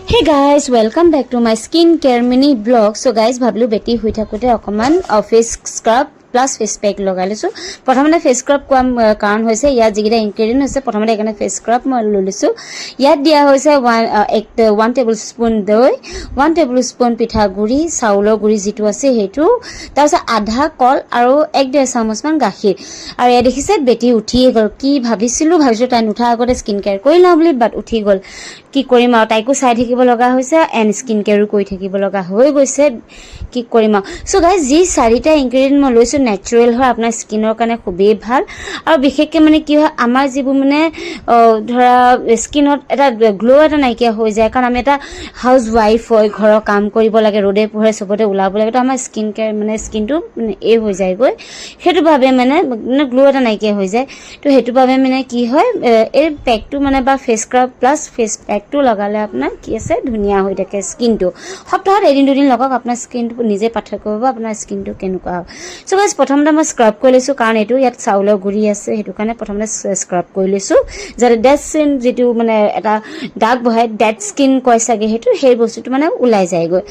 Hey guys, welcome back to my skincare mini vlog. So guys, ভাবলো বেটি হৈ থাকোতে অকমান face scrub plus face pack লগাই লৈছো। প্ৰথমতে ফেস স্ক্ৰাব কোৱা কাৰণ হৈছে ইয়াত যিকেইটা ইনগ্ৰেডিয়েন্ট হৈছে প্ৰথমতে এখানে ফেস স্ক্ৰাব মই লৈ লৈছো। ইয়াত দিয়া হৈছে 1 টেবুলস্পুন দৈ, 1 টেবুলস্পুন পিঠাগুৰি, চাউলৰ গুৰি যিটো আছে হেতু, তাৰপিছত আধা কল আৰু 1.5 চামুচমান গাখীৰ। আৰু এয়া দেখিছে বেটি উঠিয়ে গল। কি ভাবিছিলো তাই নুঠা আগতে স্কিন কেয়াৰ কৰি লওঁ বুলি, বাট উঠি গল। কি কৰিম আৰু তাইকো চাই থাকিব লগা হৈছে এন্ড স্কিন কেয়াৰো কৰি থাকিব লগা হৈ গৈছে। কি কৰিম আৰু সো গাইজ যি চাৰিটা ইনগ্ৰেডিয়েন্ট মই লৈছো নেচাৰেল হয়, আপোনাৰ স্কিনৰ কাৰণে খুবেই ভাল। আৰু বিশেষকৈ মানে কি হয় আমাৰ যিবোৰ মানে ধৰা স্কিনত এটা গ্লো এটা নাইকিয়া হৈ যায়, কাৰণ আমি এটা হাউচ ৱাইফ হয়, ঘৰৰ কাম কৰিব লাগে, ৰ'দে পোহৰে চবতে ওলাব লাগে, তো আমাৰ স্কিন কেয়াৰ মানে স্কিনটো মানে এই হৈ যায়গৈ। সেইটো ভাবে মানে গ্লো এটা নাইকিয়া হৈ যায়। তো সেইটো ভাবে মানে কি হয় এই পেকটো মানে বা ফেস স্ক্ৰাব প্লাস ফেস পেকটো লগালে আপোনাৰ কি আছে ধুনীয়া হৈ থাকে স্কিনটো। সপ্তাহত এদিন দুদিন লগাওক, আপোনাৰ স্কিনটো নিজে পাৰ্থক্য হ'ব আপোনাৰ স্কিনটো কেনেকুৱা হয়। সো গাইজ প্ৰথমতে মই স্ক্ৰাব কৰি লৈছো, কাৰণ এইটো ইয়াত চাউলৰ গুৰি আছে, সেইটো কাৰণে প্ৰথমতে স্ক্ৰাব কৰি লৈছো যাতে ডেড স্কিন যিটো মানে এটা দাগ বহাই ডেড স্কিন কয় চাগে সেইটো, সেই বস্তুটো মানে ওলাই যায়গৈ।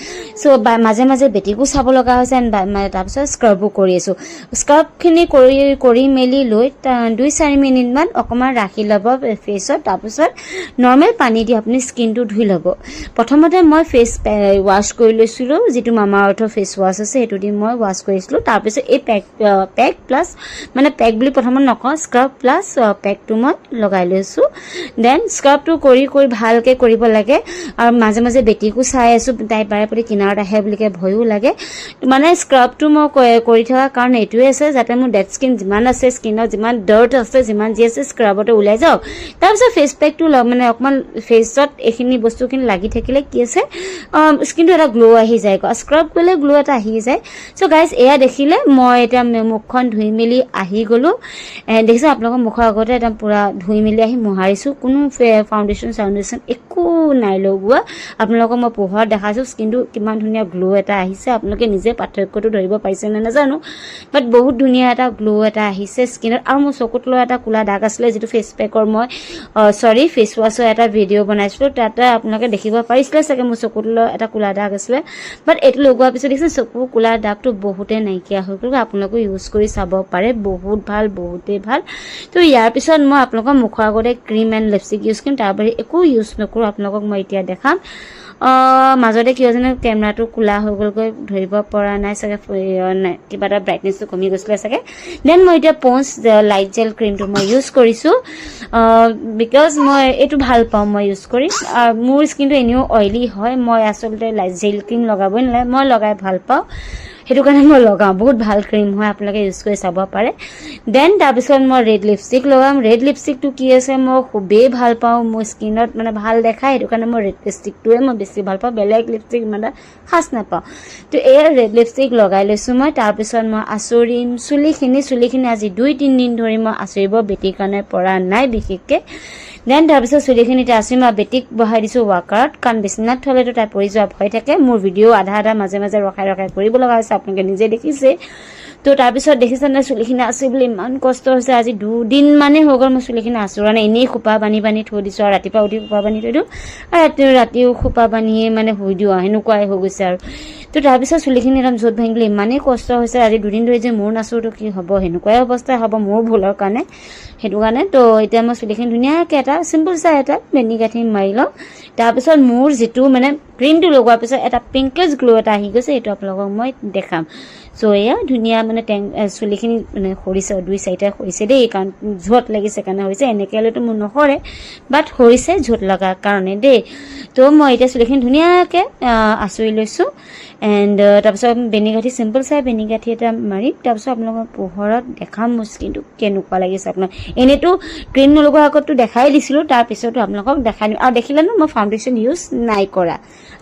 সো মাজে মাজে বেটিকো চাব লগা হৈছে, তাৰপিছত স্ক্ৰাবো কৰি আছো। স্ক্ৰাবখিনি কৰি মেলি লৈ 2-4 মিনিটমান অকণমান ৰাখি ল'ব ফেচত, তাৰপিছত নৰ্মেল পানী দি আপুনি স্কিনটো ধুই ল'ব। প্ৰথমতে মই ফেচ ৱাছ কৰি লৈছিলোঁ, যিটো মামা আৰ্থৰ ফেচ ৱাছ আছে সেইটো দি মই ৱাছ কৰিছিলোঁ। তাৰপিছত এই পেক প্লাছ মানে পেক বুলি প্ৰথমত নকওঁ, স্ক্ৰাব প্লাছ পেকটো মই লগাই লৈছোঁ। দেন স্ক্ৰাবটো কৰি ভালকৈ কৰিব লাগে। আৰু মাজে মাজে বেটিকো চাই আছোঁ, তাই বাৰে প্ৰতি কিনাৰত আহে বুলিকে ভয়ো লাগে। মানে স্ক্ৰাবটো মই কৰি থকা কাৰণ এইটোৱে আছে যাতে মোৰ ডেড স্কিন যিমান আছে, স্কিনত যিমান ডাৰ্ট আছে, যিমান যি আছে স্ক্ৰাবতে ওলাই যাওক। তাৰপিছত ফেচ পেকটো মানে অকণমান ফেচত এইখিনি বস্তুখিনি লাগি থাকিলে কি আছে স্কিনটো এটা গ্লো আহি যায়, স্ক্ৰাব কৰিলে গ্লো এটা আহি যায়। চ' গাইজ এয়া দেখিলে মই এতিয়া মুখখন ধুই মেলি আহি গ'লোঁ। দেখিছোঁ আপোনালোকৰ মুখৰ আগতে একদম পূৰা ধুই মেলি আহি মোহাৰিছোঁ, কোনো ফাউণ্ডেশ্যন একো নাই লগোৱা। আপোনালোকক মই পোহৰত দেখাইছোঁ স্কিনটো কিমান ধুনীয়া গ্লো এটা আহিছে। আপোনালোকে নিজে পাৰ্থক্যটো ধৰিব পাৰিছে নে নাজানো, বাট বহুত ধুনীয়া এটা গ্লো এটা আহিছে স্কিনত। আৰু মোৰ চকুত লোৱা এটা ক'লা দাগ আছিলে, যিটো ফেচ পেকৰ মই ফেচ ৱাছৰ এটা ভিডিঅ' বনাইছিলোঁ, তাতে আপোনালোকে দেখিব পাৰিছিলে চাগে মোৰ চকুত লোৱা এটা ক'লা দাগ আছিলে। বাট এইটো লগোৱাৰ পিছত দেখিছে চকুৰ ক'লা দাগটো বহুতে নাইকিয়া হৈ গ'ল। আপোনালোকে ইউজ কৰি চাব পাৰে, বহুত ভাল, বহুতেই ভাল। তো ইয়াৰ পিছত মই আপোনালোকৰ মুখৰ আগতে ক্ৰীম এণ্ড লিপষ্টিক ইউজ কৰিম, তাৰ বাহিৰে একো ইউজ নকৰোঁ। আপোনালোকক মই এতিয়া দেখাম। মাজতে কিয় জানো কেমেৰাটো ক'লা হৈ গ'লগৈ, ধৰিব পৰা নাই চাগে, কিবা এটা ব্ৰাইটনেছটো কমি গৈছিলে চাগে। দেন মই এতিয়া প'ন্ডছ লাইট জেল ক্ৰীমটো মই ইউজ কৰিছোঁ, বিকজ মই এইটো ভাল পাওঁ মই ইউজ কৰি। মোৰ স্কিনটো এনেও অইলি হয়, মই আচলতে লাইট জেল ক্ৰীম লগাবই নালাগে, মই লগাই ভাল পাওঁ, সেইটো কাৰণে মই লগাওঁ। বহুত ভাল ক্ৰীম হয়, আপোনালোকে ইউজ কৰি চাব পাৰে। দেন তাৰপিছত মই ৰেড লিপষ্টিক লগাম। ৰেড লিপষ্টিকটো কি আছে মই খুবেই ভাল পাওঁ, মোৰ স্কিনত মানে ভাল দেখায়, সেইটো কাৰণে মই ৰেড লিপষ্টিকটোৱে মই বেছি ভাল পাওঁ, বেলেগ লিপষ্টিক ইমান এটা সাজ নাপাওঁ। তো এই ৰেড লিপষ্টিক লগাই লৈছোঁ মই। তাৰপিছত মই আঁচুৰিম চুলিখিনি আজি 2-3 দিন ধৰি মই আঁচুৰিব বেটিৰ কাৰণে পৰা নাই বিশেষকৈ। দেন তাৰপিছত চুলিখিনিতে আঁচুৰি মই বেটিক বহাই দিছোঁ ৱাকাৰত, কাৰণ বিচনাত থ'লেতো তাই পৰি যোৱা ভয় থাকে। মোৰ ভিডিঅ' আধা মাজে মাজে ৰখাই কৰিব লগা হৈছে, আপোনালোকে নিজে দেখিছে। তো তাৰপিছত দেখিছে নে চুলিখিনি আঁচুৰিবলৈ ইমান কষ্ট হৈছে। আজি 2 দিন মানেই হৈ গ'ল মই চুলিখিনি আঁচুৰা নাই, এনেই খোপা বান্ধি থৈ দিছোঁ। আৰু ৰাতিপুৱা উঠি খোপা বান্ধি থৈ দিওঁ, আৰু ৰাতিও খোপা বান্ধিয়ে মানে শুই দিওঁ, আৰু সেনেকুৱাই হৈ গৈছে আৰু। তো তাৰপিছত চুলিখিনি একদম য'ত ভাঙিবলৈ ইমানেই কষ্ট হৈছে। আজি 2 দিন ধৰি যে মোৰ নাচোৰটো কি হ'ব, সেনেকুৱাই অৱস্থা হ'ব মোৰ ভুলৰ কাৰণে, সেইটো কাৰণে। তো এতিয়া মই চুলিখিনি ধুনীয়াকৈ এটা চিম্পুল চাই এটা বেনি গাঁঠি মাৰি লওঁ। তাৰপিছত মোৰ যিটো মানে ক্ৰীমটো লগোৱাৰ পিছত এটা পিংকেজ গ্লো এটা আহি গৈছে, এইটো আপোনালোকক মই দেখাম। চ' এয়া ধুনীয়া মানে চুলিখিনি মানে সৰিছে, 2-4টা সৰিছে দেই, কাৰণ ঝোঁট লাগিছে কাৰণে হৈছে। এনেকৈ হ'লেতো মোৰ নসৰে, বাট সৰিছে ঝোঁট লগাৰ কাৰণে দেই। তো মই এতিয়া চুলিখিনি ধুনীয়াকৈ আঁচুৰি লৈছোঁ। এণ্ড তাৰপিছত বেনিগাঁঠি চিম্পল চাই বেনিগাঁঠি এটা মাৰিম। তাৰপিছত আপোনালোকৰ পোহৰত দেখাম মোৰ স্কিনটো কেনেকুৱা লাগিছে। আপোনাক এনেইতো ক্ৰীম নলগোৱাৰ আগতো দেখাই দিছিলোঁ, তাৰপিছতো আপোনালোকক দেখাই দিম। আৰু দেখিলে ন মই ফাউণ্ডেশ্যন ইউজ নাই কৰা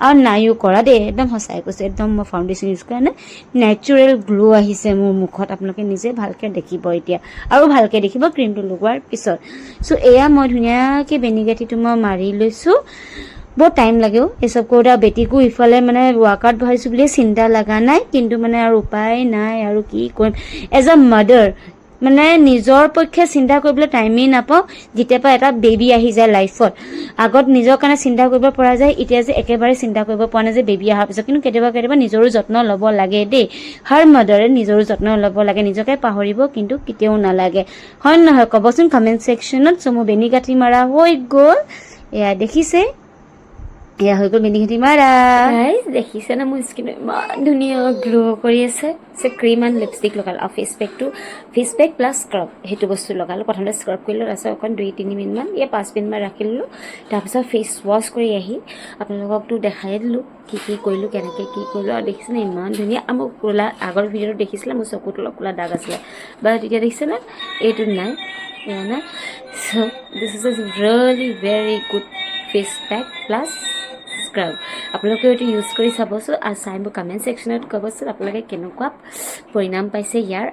আৰু নাইও কৰা দেই, একদম সঁচাই কৈছোঁ, একদম মই ফাউণ্ডেশ্যন ইউজ কৰা নাই। নেচাৰেল গ্লো আহিছে মোৰ মুখত, আপোনালোকে নিজে ভালকৈ দেখিব এতিয়া, আৰু ভালকৈ দেখিব ক্ৰীমটো লগোৱাৰ পিছত। চ' এয়া মই ধুনীয়াকৈ বেনিগাঁঠিটো মই মাৰি লৈছোঁ। বহুত টাইম লাগেও এইসব কৰোঁতে। আৰু বেটিকো ইফালে মানে ৱাকাৰত বহাইছোঁ বুলিয়ে চিন্তা লগা নাই, কিন্তু মানে আৰু উপায় নাই আৰু কি কৰিম। এজ আ মাদাৰ মানে নিজৰ পক্ষে চিন্তা কৰিবলৈ টাইমেই নাপাওঁ যেতিয়াৰ পৰা এটা বেবী আহি যায় লাইফত আগত নিজৰ কাৰণে চিন্তা কৰিব পৰা যায় এতিয়া যে একেবাৰে চিন্তা কৰিব পৰা নাই যে বেবী অহাৰ পিছত কিন্তু কেতিয়াবা নিজৰো যত্ন ল'ব লাগে দেই হাৰ মাদাৰে নিজৰো যত্ন ল'ব লাগে নিজকে পাহৰিব কিন্তু কেতিয়াও নালাগে হয় নহয় ক'বচোন কমেণ্ট ছেকশ্যনত চ' মোৰ বেনি কাঠি মাৰা হৈ গ'ল এয়া দেখিছে এয়া হৈ গ'ল বেনি কাঠি মাৰা দেখিছে না মোৰ স্কিনত ইমান ধুনীয়া গ্ল' কৰি আছে চ' ক্ৰীম এণ্ড লিপষ্টিক লগালোঁ আৰু ফেচ পেক প্লাছ স্ক্ৰাব সেইটো বস্তু লগালোঁ প্ৰথমতে স্ক্ৰাব কৰিলোঁ তাৰপিছত অকণ 2-3 মিনিটমান 5 মিনিটমান ৰাখি ল'লোঁ তাৰপিছত ফেচ ৱাছ কৰি আহি আপোনালোককতো দেখাই দিলোঁ কি কৰিলোঁ কেনেকৈ কি কৰিলোঁ আৰু দেখিছেনে ইমান ধুনীয়া আৰু মোৰ ক'লা আগৰ ভিডিঅ'টো দেখিছিলে মোৰ চকুত অলপ ক'লা দাগ আছিলে বাট এতিয়া দেখিছেনে এইটো নাই এয়া নাই so' this is a really very good face pack plus scrub আপোনালোকে এইটো ইউজ কৰি চাবচোন আৰু চাই মোৰ কমেণ্ট ছেকশ্যনত ক'বচোন আপোনালোকে কেনেকুৱা পৰিণাম পাইছে ইয়াৰ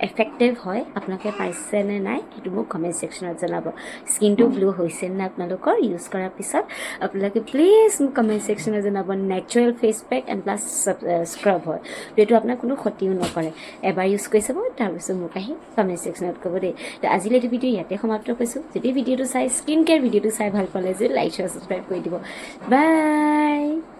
এফেক্টিভ হয় আপোনালোকে পাইছে নে নাই সেইটো মোক কমেণ্ট ছেকশ্যনত জনাব স্কিনটো গ্ল' হৈছে নে আপোনালোকৰ ইউজ কৰাৰ পিছত আপোনালোকে প্লিজ মোক কমেণ্ট ছেকশ্যনত জনাব natural face pack and plus scrub হয় এইটো আপোনাক কোনো ক্ষতিও নকৰে এবাৰ ইউজ কৰি চাব তাৰপিছত মোক আহি কমেণ্ট ছেকশ্যনত ক'ব দেই তো আজিলৈ এইটো ভিডিঅ' ইয়াতে সমাপ্ত কৰিছোঁ যদি ভিডিঅ'টো চাই স্কিন কেয়াৰ ভিডিঅ'টো চাই ভাল পালে যদি লাইক শ্বেয়াৰ ছাবস্ক্ৰাইব কৰি দিব বাই